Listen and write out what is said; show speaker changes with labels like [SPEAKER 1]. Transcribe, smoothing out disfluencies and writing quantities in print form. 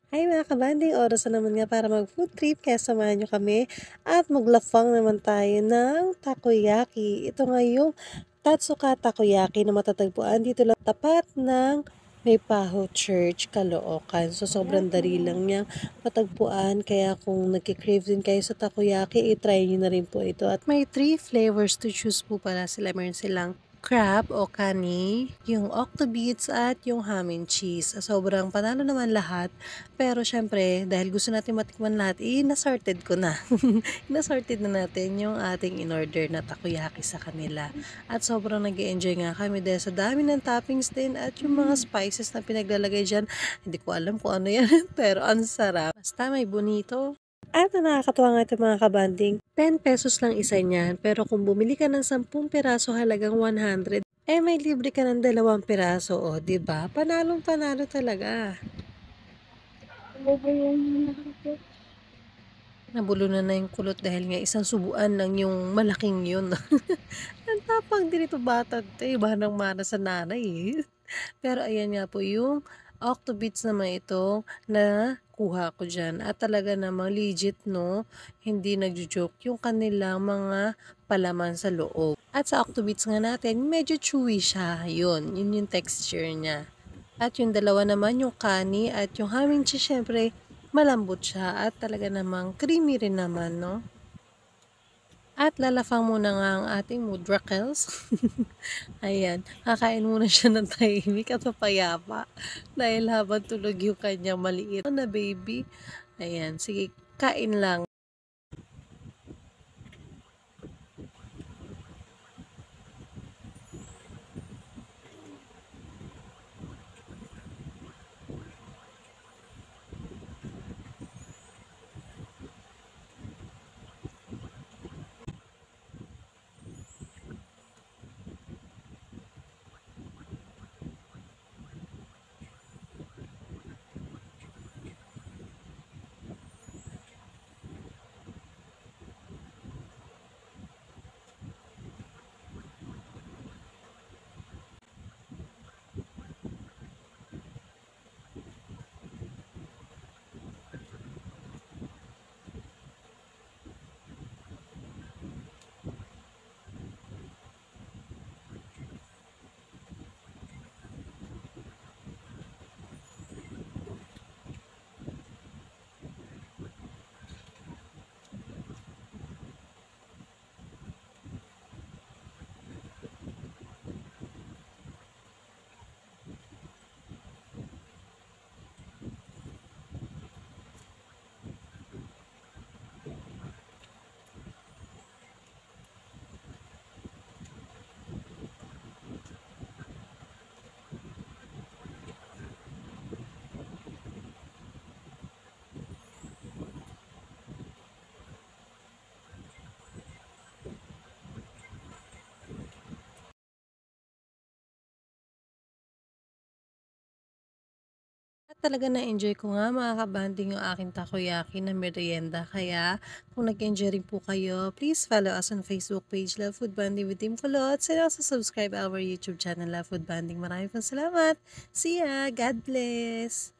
[SPEAKER 1] Hi mga kabanding, oras na naman nga para mag-food trip kaya samahan nyo kami at maglafang naman tayo ng takoyaki. Ito nga yung Tatsuka Takoyaki na matatagpuan dito lang tapat ng Maypaho Church, Caloocan. So sobrang dali lang niyang matagpuan kaya kung nagki-crave din kayo sa takoyaki, i-try nyo na rin po ito. At may 3 flavors to choose po pala sila. Meron silang crab o kani, yung octobits at yung ham and cheese. Sobrang panalo naman lahat. Pero syempre, dahil gusto natin matikman lahat, na-sorted ko na. Na-sorted na natin yung ating in-order na takoyaki sa kanila. At sobrang nag-enjoy nga kami dahil sa dami ng toppings din at yung mga spices na pinaglalagay dyan. Hindi ko alam kung ano yan, pero ang sarap. Basta may bonito. At ang nakakatuwa nga ito mga kabanding, 10 pesos lang isa niyan. Pero kung bumili ka ng 10 piraso halagang 100, may libre ka ng 2 piraso. O, diba? Panalong panalo talaga. Nabulunan na yung kulot dahil nga isang subuan lang yung malaking yun. Ang tapang din ito bata, iba ng mana sa nanay eh. Pero ayan nga po yung octobits naman ito na kuha ko dyan. At talaga namang legit no, hindi nagjo-joke yung kanilang mga palaman sa loob. At sa octobits nga natin, medyo chewy siya. Yun yung texture niya. At yung dalawa naman, yung kani at yung haming cheese, syempre, malambot siya at talaga namang creamy rin naman, no? At lalafang muna nga ang ating mudrakels. Ayan, kakain muna siya ng tahimik at mapayapa. Dahil habang tulog yung kanyang maliit na baby. Ayan, sige, kain lang. At talaga na-enjoy ko nga mga kabanding yung aking takoyaki na merienda. Kaya kung nag-enjoy rin po kayo, please follow us on Facebook page Love Food Banding with Team Kulot. And also subscribe our YouTube channel Love Food Banding. Maraming po salamat. See ya! God bless!